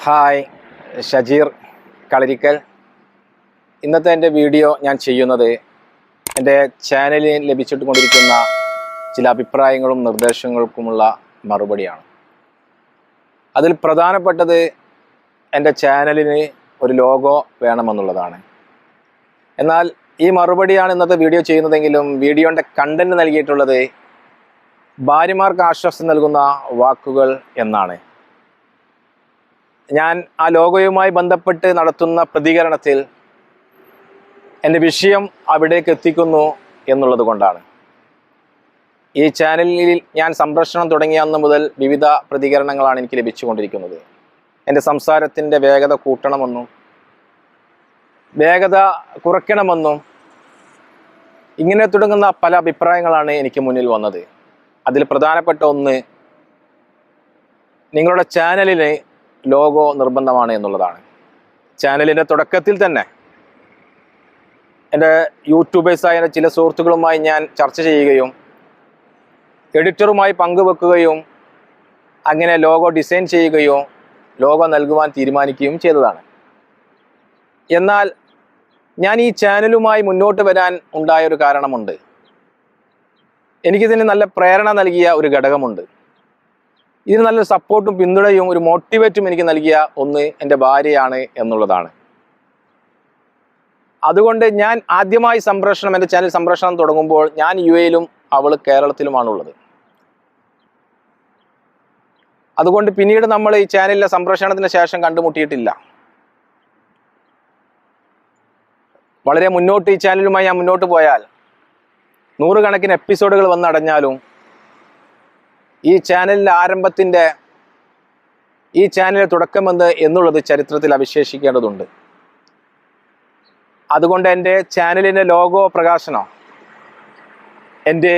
Hi, Shajeer കളരിക്കൽ. ഇന്നത്തെ എൻ്റെ video ഞാൻ ചെയ്യുന്നത് എൻ്റെ ചാനലിൽ ലഭിച്ചിട്ടുകൊണ്ടിരിക്കുന്ന ചില അഭിപ്രായങ്ങളും നിർദ്ദേശങ്ങൾക്കുമുള്ള മറുപടിയാണ്. അതിൽ പ്രധാനപ്പെട്ടത് എൻ്റെ ചാനലിന് ഒരു ലോഗോ വേണമെന്നുള്ളതാണ്. എന്നാൽ ഈ മറുപടിയാണ് ഇന്നത്തെ വീഡിയോ ചെയ്യുന്നതെങ്കിലും വീഡിയോൻ്റെ കണ്ടന്റ് നൽകിയിട്ടുള്ളത് ഭാര്യമാർക്ക് ആശ്വാസം നൽകുന്ന വാക്കുകൾ എന്നാണ്. ഞാൻ ആ ലോഗോയുമായി ബന്ധപ്പെട്ട് നടത്തുന്ന പ്രതികരണത്തിൽ എൻ്റെ വിഷയം അവിടേക്ക് എത്തിക്കുന്നു എന്നുള്ളത് കൊണ്ടാണ്. ഈ ചാനലിൽ ഞാൻ സംപ്രേഷണം തുടങ്ങിയ അന്ന് മുതൽ വിവിധ പ്രതികരണങ്ങളാണ് എനിക്ക് ലഭിച്ചുകൊണ്ടിരിക്കുന്നത്. എൻ്റെ സംസാരത്തിൻ്റെ വേഗത കൂട്ടണമെന്നും വേഗത കുറയ്ക്കണമെന്നും ഇങ്ങനെ തുടങ്ങുന്ന പല അഭിപ്രായങ്ങളാണ് എനിക്ക് മുന്നിൽ വന്നത്. അതിൽ പ്രധാനപ്പെട്ട ഒന്ന്, നിങ്ങളുടെ ചാനലിന് ലോഗോ നിർബന്ധമാണ് എന്നുള്ളതാണ്. ചാനലിൻ്റെ തുടക്കത്തിൽ തന്നെ എൻ്റെ യൂട്യൂബേഴ്സായ ചില സുഹൃത്തുക്കളുമായി ഞാൻ ചർച്ച ചെയ്യുകയും എഡിറ്ററുമായി പങ്കുവെക്കുകയും അങ്ങനെ ലോഗോ ഡിസൈൻ ചെയ്യുകയോ ലോഗോ നൽകുവാൻ തീരുമാനിക്കുകയും ചെയ്തതാണ്. എന്നാൽ ഞാൻ ഈ ചാനലുമായി മുന്നോട്ട് വരാൻ ഉണ്ടായൊരു കാരണമുണ്ട്. എനിക്കിതിന് നല്ല പ്രേരണ നൽകിയ ഒരു ഘടകമുണ്ട്. ഇതിന് നല്ല സപ്പോർട്ടും പിന്തുണയും ഒരു മോട്ടിവേറ്റും എനിക്ക് നൽകിയ ഒന്ന് എൻ്റെ ഭാര്യയാണ് എന്നുള്ളതാണ്. അതുകൊണ്ട് ഞാൻ ആദ്യമായി എൻ്റെ ചാനൽ സംപ്രേഷണം തുടങ്ങുമ്പോൾ ഞാൻ UAE-ലും അവൾ കേരളത്തിലുമാണുള്ളത്. അതുകൊണ്ട് പിന്നീട് നമ്മൾ ഈ ചാനലിലെ സംപ്രേഷണത്തിന് ശേഷം കണ്ടുമുട്ടിയിട്ടില്ല. വളരെ മുന്നോട്ട് ഈ ചാനലുമായി ഞാൻ മുന്നോട്ട് പോയാൽ നൂറുകണക്കിന് എപ്പിസോഡുകൾ വന്നടഞ്ഞാലും ഈ ചാനലിൻ്റെ ഈ ചാനലിലെ തുടക്കമെന്ത് എന്നുള്ളത് ചരിത്രത്തിൽ അവിശേഷിക്കേണ്ടതുണ്ട്. അതുകൊണ്ട് എൻ്റെ ചാനലിൻ്റെ ലോഗോ പ്രകാശനം എൻ്റെ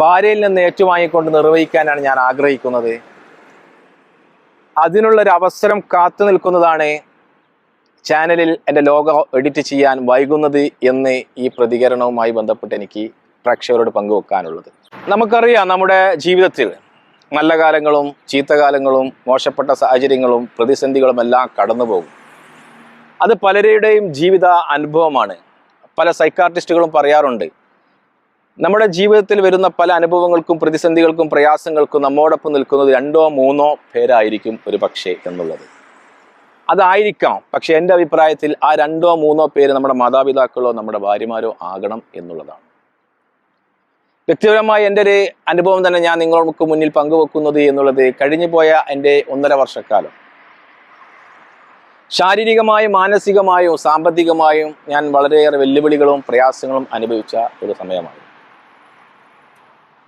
ഭാര്യയിൽ നിന്ന് ഏറ്റുവാങ്ങിക്കൊണ്ട് നിർവഹിക്കാനാണ് ഞാൻ ആഗ്രഹിക്കുന്നത്. അതിനുള്ളൊരു അവസരം കാത്തു നിൽക്കുന്നതാണ് ചാനലിൽ എൻ്റെ ലോഗോ എഡിറ്റ് ചെയ്യാൻ വൈകുന്നത് എന്ന് ഈ പ്രതികരണവുമായി ബന്ധപ്പെട്ട് എനിക്ക് പ്രേക്ഷകരോട് പങ്കുവെക്കാനുള്ളത്. നമുക്കറിയാം, നമ്മുടെ ജീവിതത്തിൽ നല്ല കാലങ്ങളും ചീത്തകാലങ്ങളും മോശപ്പെട്ട സാഹചര്യങ്ങളും പ്രതിസന്ധികളും എല്ലാം കടന്നു പോകും. അത് പലരുടെയും ജീവിത അനുഭവമാണ്. പല സൈക്കാട്രിസ്റ്റുകളും പറയാറുണ്ട്, നമ്മുടെ ജീവിതത്തിൽ വരുന്ന പല അനുഭവങ്ങൾക്കും പ്രതിസന്ധികൾക്കും പ്രയാസങ്ങൾക്കും നമ്മോടൊപ്പം നിൽക്കുന്നത് 2 or 3 പേരായിരിക്കും ഒരു പക്ഷേ എന്നുള്ളത്. അതായിരിക്കാം, പക്ഷെ എൻ്റെ അഭിപ്രായത്തിൽ ആ 2 or 3 പേര് നമ്മുടെ മാതാപിതാക്കളോ നമ്മുടെ ഭാര്യമാരോ ആകണം എന്നുള്ളതാണ്. വ്യക്തിപരമായി എൻ്റെ ഒരു അനുഭവം തന്നെ ഞാൻ നിങ്ങൾക്ക് മുന്നിൽ പങ്കുവെക്കുന്നത് എന്നുള്ളത്, കഴിഞ്ഞു പോയ എൻ്റെ 1.5 വർഷക്കാലം ശാരീരികമായും മാനസികമായും സാമ്പത്തികമായും ഞാൻ വളരെയേറെ വെല്ലുവിളികളും പ്രയാസങ്ങളും അനുഭവിച്ച ഒരു സമയമാണ്.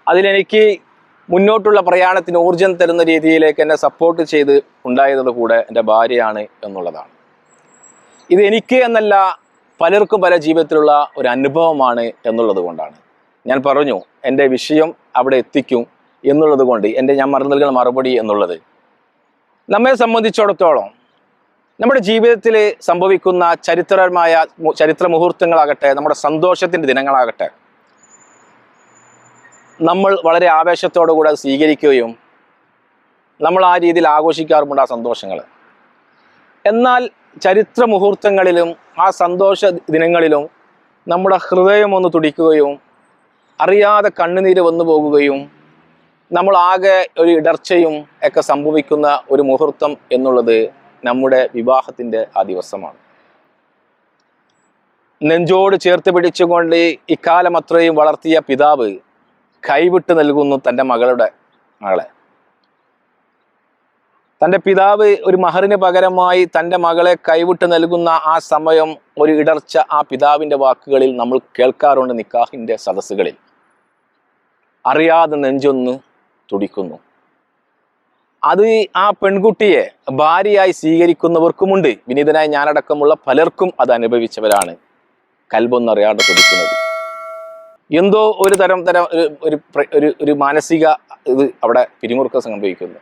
അതിലെനിക്ക് മുന്നോട്ടുള്ള പ്രയാണത്തിന് ഊർജം തരുന്ന രീതിയിലേക്ക് എന്നെ സപ്പോർട്ട് ചെയ്ത് ഉണ്ടായത് കൂടെ എൻ്റെ ഭാര്യയാണ് എന്നുള്ളതാണ്. ഇത് എനിക്ക് എന്നല്ല, പലർക്കും പല ജീവിതത്തിലുള്ള ഒരു അനുഭവമാണ് എന്നുള്ളത് കൊണ്ടാണ് ഞാൻ പറഞ്ഞു എൻ്റെ വിഷയം അവിടെ എത്തിക്കും എന്നുള്ളത് കൊണ്ട് ഞാൻ നൽകുന്ന മറുപടി എന്നുള്ളത്, നമ്മെ സംബന്ധിച്ചിടത്തോളം നമ്മുടെ ജീവിതത്തിൽ സംഭവിക്കുന്ന ചരിത്ര മുഹൂർത്തങ്ങളാകട്ടെ, നമ്മുടെ സന്തോഷത്തിൻ്റെ ദിനങ്ങളാകട്ടെ, നമ്മൾ വളരെ ആവേശത്തോടു കൂടെ അത് സ്വീകരിക്കുകയും നമ്മൾ ആ രീതിയിൽ ആഘോഷിക്കാറുമുണ്ട് ആ സന്തോഷങ്ങൾ. എന്നാൽ ചരിത്ര മുഹൂർത്തങ്ങളിലും ആ സന്തോഷ ദിനങ്ങളിലും നമ്മുടെ ഹൃദയം ഒന്ന് തുടിക്കുകയും അറിയാതെ കണ്ണുനീര് വന്നു പോകുകയും നമ്മൾ ആകെ ഒരു ഇടർച്ചയും ഒക്കെ സംഭവിക്കുന്ന ഒരു മുഹൂർത്തം എന്നുള്ളത് നമ്മുടെ വിവാഹത്തിൻ്റെ ആ ദിവസമാണ്. നെഞ്ചോട് ചേർത്ത് പിടിച്ചുകൊണ്ട് ഇക്കാലം അത്രയും വളർത്തിയ പിതാവ് കൈവിട്ട് നൽകുന്നു തൻ്റെ മകളെ. തൻ്റെ പിതാവ് ഒരു മഹറിന് പകരമായി തൻ്റെ മകളെ കൈവിട്ട് നൽകുന്ന ആ സമയം, ഒരു ഇടർച്ച ആ പിതാവിൻ്റെ വാക്കുകളിൽ നമ്മൾ കേൾക്കാറുണ്ട്. നിക്കാഹിൻ്റെ സദസ്സുകളിൽ അറിയാതെ നെഞ്ചൊന്ന് തുടിക്കുന്നു. അത് ആ പെൺകുട്ടിയെ ഭാര്യയായി സ്വീകരിക്കുന്നവർക്കുമുണ്ട്. വിനീതനായി ഞാനടക്കമുള്ള പലർക്കും അത് അനുഭവിച്ചവരാണ്. കൽബൊന്നറിയാതെ തുടിക്കുന്നത്, എന്തോ ഒരു ഒരു മാനസിക ഇത് അവിടെ പിരിമുറുക്കം സംഭവിക്കുന്നു.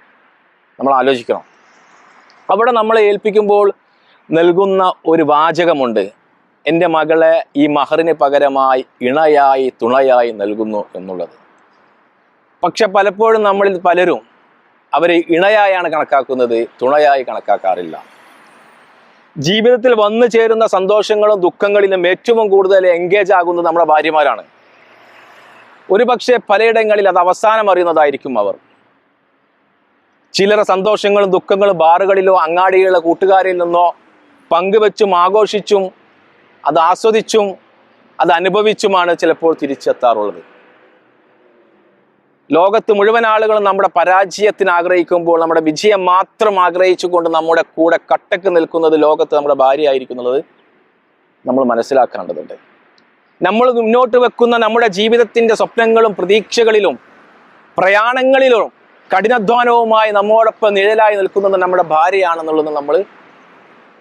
നമ്മൾ ആലോചിക്കണം. അവിടെ നമ്മളെ ഏൽപ്പിക്കുമ്പോൾ നൽകുന്ന ഒരു വാചകമുണ്ട്, എൻ്റെ മകളെ ഈ മഹറിന് പകരമായി ഇണയായി തുണയായി നൽകുന്നു എന്നുള്ളത്. പക്ഷെ പലപ്പോഴും നമ്മളിൽ പലരും അവരെ ഇണയായാണ് കണക്കാക്കുന്നത്, തുണയായി കണക്കാക്കാറില്ല. ജീവിതത്തിൽ വന്നു ചേരുന്ന സന്തോഷങ്ങളും ദുഃഖങ്ങളിലും ഏറ്റവും കൂടുതൽ എൻഗേജ് ആകുന്നത് നമ്മുടെ ഭാര്യമാരാണ്. ഒരുപക്ഷെ പലയിടങ്ങളിൽ അത് അവസാനം അറിയുന്നതായിരിക്കും അവർ. ചിലർ സന്തോഷങ്ങളും ദുഃഖങ്ങളും ബാറുകളിലോ അങ്ങാടികളിലോ കൂട്ടുകാരിൽ നിന്നോ പങ്കുവെച്ചും ആഘോഷിച്ചും അത് ആസ്വദിച്ചും അത് അനുഭവിച്ചുമാണ് ചിലപ്പോൾ തിരിച്ചെത്താറുള്ളത്. ലോകത്ത് മുഴുവൻ ആളുകളും നമ്മുടെ പരാജയത്തിന് ആഗ്രഹിക്കുമ്പോൾ നമ്മുടെ വിജയം മാത്രം ആഗ്രഹിച്ചുകൊണ്ട് നമ്മുടെ കൂടെ കട്ടക്ക് നിൽക്കുന്നത് ലോകത്ത് നമ്മുടെ ഭാര്യ ആയിരിക്കുന്നുള്ളത് നമ്മൾ മനസ്സിലാക്കേണ്ടതുണ്ട്. നമ്മൾ മുന്നോട്ട് വെക്കുന്ന നമ്മുടെ ജീവിതത്തിൻ്റെ സ്വപ്നങ്ങളും പ്രതീക്ഷകളിലും പ്രയാണങ്ങളിലും കഠിനാധ്വാനവുമായി നമ്മോടൊപ്പം നിഴലായി നിൽക്കുന്നത് നമ്മുടെ ഭാര്യയാണെന്നുള്ളത് നമ്മൾ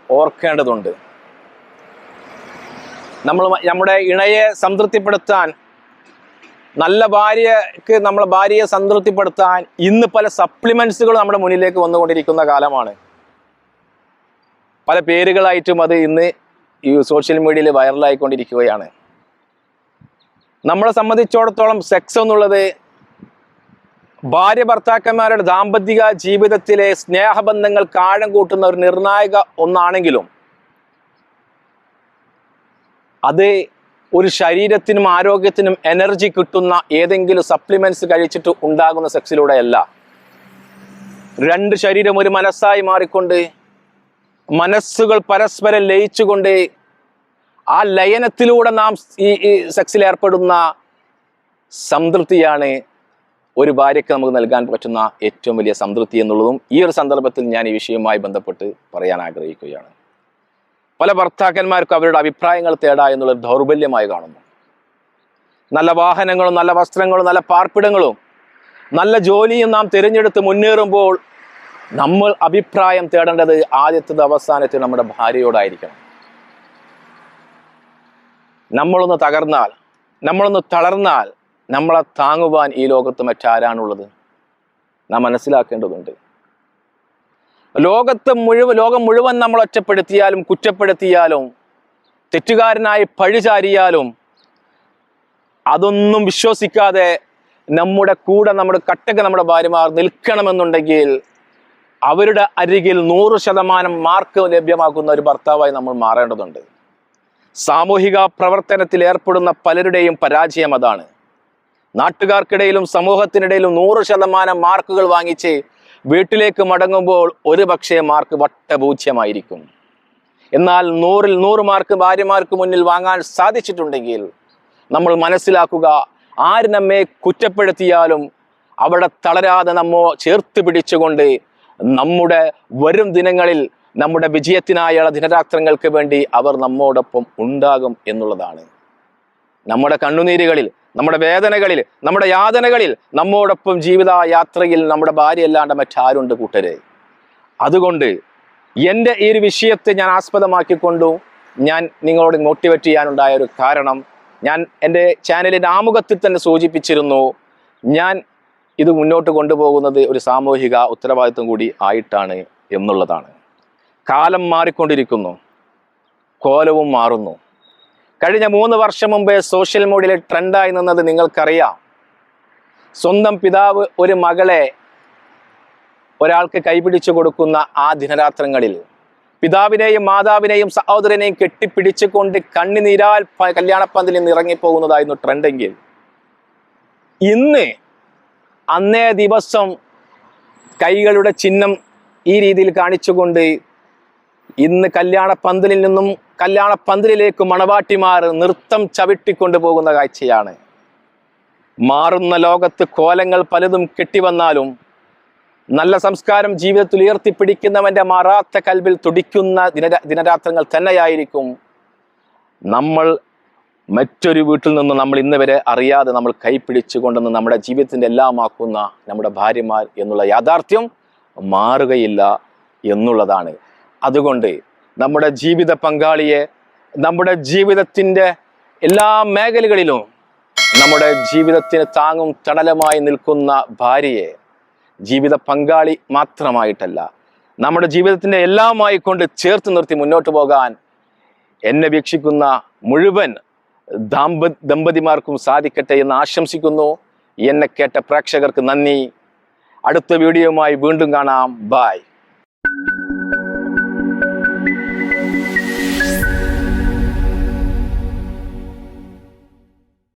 ഓർക്കേണ്ടതുണ്ട്. നമ്മുടെ ഇണയെ സംതൃപ്തിപ്പെടുത്താൻ, നല്ല ഭാര്യക്ക് നമ്മളെ ഭാര്യയെ സംതൃപ്തിപ്പെടുത്താൻ ഇന്ന് പല സപ്ലിമെന്റ്സുകൾ നമ്മുടെ മുന്നിലേക്ക് വന്നുകൊണ്ടിരിക്കുന്ന കാലമാണ്. പല പേരുകളായിട്ടും അത് ഇന്ന് ഈ സോഷ്യൽ മീഡിയയിൽ വൈറലായിക്കൊണ്ടിരിക്കുകയാണ്. നമ്മളെ സംബന്ധിച്ചിടത്തോളം സെക്സ് എന്നുള്ളത് ഭാര്യ ഭർത്താക്കന്മാരുടെ ദാമ്പത്തിക ജീവിതത്തിലെ സ്നേഹബന്ധങ്ങൾക്ക് ആഴം കൂട്ടുന്ന ഒരു നിർണായക ഒന്നാണെങ്കിലും അത് ഒരു ശരീരത്തിനും ആരോഗ്യത്തിനും എനർജി കിട്ടുന്ന ഏതെങ്കിലും സപ്ലിമെന്റ്സ് കഴിച്ചിട്ട് ഉണ്ടാകുന്ന സെക്സിലൂടെയല്ല. രണ്ട് ശരീരം ഒരു മനസ്സായി മാറിക്കൊണ്ട് മനസ്സുകൾ പരസ്പരം ലയിച്ചുകൊണ്ട് ആ ലയനത്തിലൂടെ നാം ഈ സെക്സിൽ ഏർപ്പെടുന്ന സംതൃപ്തിയാണ് ഒരു ഭാര്യയ്ക്ക് നമുക്ക് നൽകാൻ പറ്റുന്ന ഏറ്റവും വലിയ സംതൃപ്തി എന്നുള്ളതും ഈ ഒരു സന്ദർഭത്തിൽ ഞാൻ ഈ വിഷയവുമായി ബന്ധപ്പെട്ട് പറയാൻ ആഗ്രഹിക്കുകയാണ്. പല ഭർത്താക്കന്മാർക്കും അവരുടെ അഭിപ്രായങ്ങൾ തേടാ എന്നുള്ളത് ദൗർബല്യമായി കാണുന്നു. നല്ല വാഹനങ്ങളും നല്ല വസ്ത്രങ്ങളും നല്ല പാർപ്പിടങ്ങളും നല്ല ജോലിയും നാം തിരഞ്ഞെടുത്ത് മുന്നേറുമ്പോൾ നമ്മൾ അഭിപ്രായം തേടേണ്ടത് ആദ്യത്തെ അവസാനത്തിൽ നമ്മുടെ ഭാര്യയോടായിരിക്കണം. നമ്മളൊന്ന് തകർന്നാൽ, നമ്മളൊന്ന് തളർന്നാൽ നമ്മളെ താങ്ങുവാൻ ഈ ലോകത്ത് മറ്റാരാണുള്ളത്? നാം മനസ്സിലാക്കേണ്ടതുണ്ട്. ലോകം മുഴുവൻ നമ്മൾ ഒറ്റപ്പെടുത്തിയാലും കുറ്റപ്പെടുത്തിയാലും തെറ്റുകാരനായി പഴിചാരിയാലും അതൊന്നും വിശ്വസിക്കാതെ നമ്മുടെ കൂടെ നമ്മുടെ കട്ടക്ക് നമ്മുടെ ഭാര്യമാർ നിൽക്കണമെന്നുണ്ടെങ്കിൽ അവരുടെ അരികിൽ 100% മാർക്ക് ലഭ്യമാക്കുന്ന ഒരു ഭർത്താവായി നമ്മൾ മാറേണ്ടതുണ്ട്. സാമൂഹിക പ്രവർത്തനത്തിൽ ഏർപ്പെടുന്ന പലരുടെയും പരാജയം അതാണ്. നാട്ടുകാർക്കിടയിലും സമൂഹത്തിനിടയിലും 100% മാർക്കുകൾ വാങ്ങിച്ച് വീട്ടിലേക്ക് മടങ്ങുമ്പോൾ ഒരു പക്ഷേ മാർക്ക് വട്ടപൂജ്യമായിരിക്കും. എന്നാൽ 100-ൽ 100 മാർക്ക് ഭാര്യമാർക്ക് മുന്നിൽ വാങ്ങാൻ സാധിച്ചിട്ടുണ്ടെങ്കിൽ നമ്മൾ മനസ്സിലാക്കുക, ആര് നമ്മെ കുറ്റപ്പെടുത്തിയാലും അവിടെ തളരാതെ നമ്മോ ചേർത്ത് പിടിച്ചുകൊണ്ട് നമ്മുടെ വരും ദിനങ്ങളിൽ നമ്മുടെ വിജയത്തിനായുള്ള ദിനരാത്രങ്ങൾക്ക് വേണ്ടി അവർ നമ്മോടൊപ്പം ഉണ്ടാകും എന്നുള്ളതാണ്. നമ്മുടെ കണ്ണുനീരുകളിൽ, നമ്മുടെ വേദനകളിൽ, നമ്മുടെ യാതനകളിൽ നമ്മോടൊപ്പം ജീവിത യാത്രയിൽ നമ്മുടെ ഭാര്യ അല്ലാണ്ട് മറ്റാരുണ്ട് കൂട്ടരെ? അതുകൊണ്ട് എൻ്റെ ഈ ഒരു വിഷയത്തെ ഞാൻ ആസ്പദമാക്കിക്കൊണ്ടു ഞാൻ നിങ്ങളോട് മോട്ടിവേറ്റ് ചെയ്യാനുണ്ടായ ഒരു കാരണം, ഞാൻ എൻ്റെ ചാനലിൻ്റെ ആമുഖത്തിൽ തന്നെ സൂചിപ്പിച്ചിരുന്നു, ഞാൻ ഇത് മുന്നോട്ട് കൊണ്ടുപോകുന്നത് ഒരു സാമൂഹിക ഉത്തരവാദിത്വം കൂടി ആയിട്ടാണ് എന്നുള്ളതാണ്. കാലം മാറിക്കൊണ്ടിരിക്കുന്നു, കോലവും മാറുന്നു. കഴിഞ്ഞ 3 വർഷം മുമ്പേ സോഷ്യൽ മീഡിയയിൽ ട്രെൻഡായി നിന്നത് നിങ്ങൾക്കറിയാം. സ്വന്തം പിതാവ് ഒരു മകളെ ഒരാൾക്ക് കൈപിടിച്ചു കൊടുക്കുന്ന ആ ദിനരാത്രങ്ങളിൽ പിതാവിനെയും മാതാവിനെയും സഹോദരനെയും കെട്ടിപ്പിടിച്ചുകൊണ്ട് കണ്ണുനീരാൽ കല്യാണപ്പന്തലിൽ നിന്ന് ഇറങ്ങിപ്പോകുന്നതായിരുന്നു ട്രെൻഡെങ്കിൽ, ഇന്ന് അന്നേ ദിവസം കൈകളുടെ ചിഹ്നം ഈ രീതിയിൽ കാണിച്ചുകൊണ്ട് ഇന്ന് കല്യാണപ്പന്തലിൽ നിന്നും കല്യാണപ്പന്തലിലേക്ക് മണവാട്ടിമാർ നൃത്തം ചവിട്ടിക്കൊണ്ടു പോകുന്ന കാഴ്ചയാണ്. മാറുന്ന ലോകത്ത് കോലങ്ങൾ പലതും കെട്ടിവന്നാലും നല്ല സംസ്കാരം ജീവിതത്തിൽ ഉയർത്തിപ്പിടിക്കുന്നവൻ്റെ മാറാത്ത കൽവിൽ തുടിക്കുന്ന ദിനരാത്രങ്ങൾ തന്നെയായിരിക്കും നമ്മൾ മറ്റൊരു വീട്ടിൽ നിന്ന് നമ്മൾ ഇന്ന് വരെ അറിയാതെ നമ്മൾ കൈപിടിച്ചു കൊണ്ടുവന്ന് നമ്മുടെ ജീവിതത്തിൻ്റെ എല്ലാമാക്കുന്ന നമ്മുടെ ഭാര്യമാർ എന്നുള്ള യാഥാർത്ഥ്യം മാറുകയില്ല എന്നുള്ളതാണ്. അതുകൊണ്ട് നമ്മുടെ ജീവിത പങ്കാളിയെ, നമ്മുടെ ജീവിതത്തിൻ്റെ എല്ലാ മേഖലകളിലും നമ്മുടെ ജീവിതത്തിന് താങ്ങും തണലുമായി നിൽക്കുന്ന ഭാര്യയെ ജീവിത പങ്കാളി മാത്രമായിട്ടല്ല, നമ്മുടെ ജീവിതത്തിൻ്റെ എല്ലാമായി കൊണ്ട് ചേർത്ത് നിർത്തി മുന്നോട്ട് പോകാൻ എന്നെ വീക്ഷിക്കുന്ന മുഴുവൻ ദമ്പതിമാർക്കും സാധിക്കട്ടെ എന്ന് ആശംസിക്കുന്നു. എന്നെ കേട്ട പ്രേക്ഷകർക്ക് നന്ദി. അടുത്ത വീഡിയോയുമായി വീണ്ടും കാണാം. ബൈ.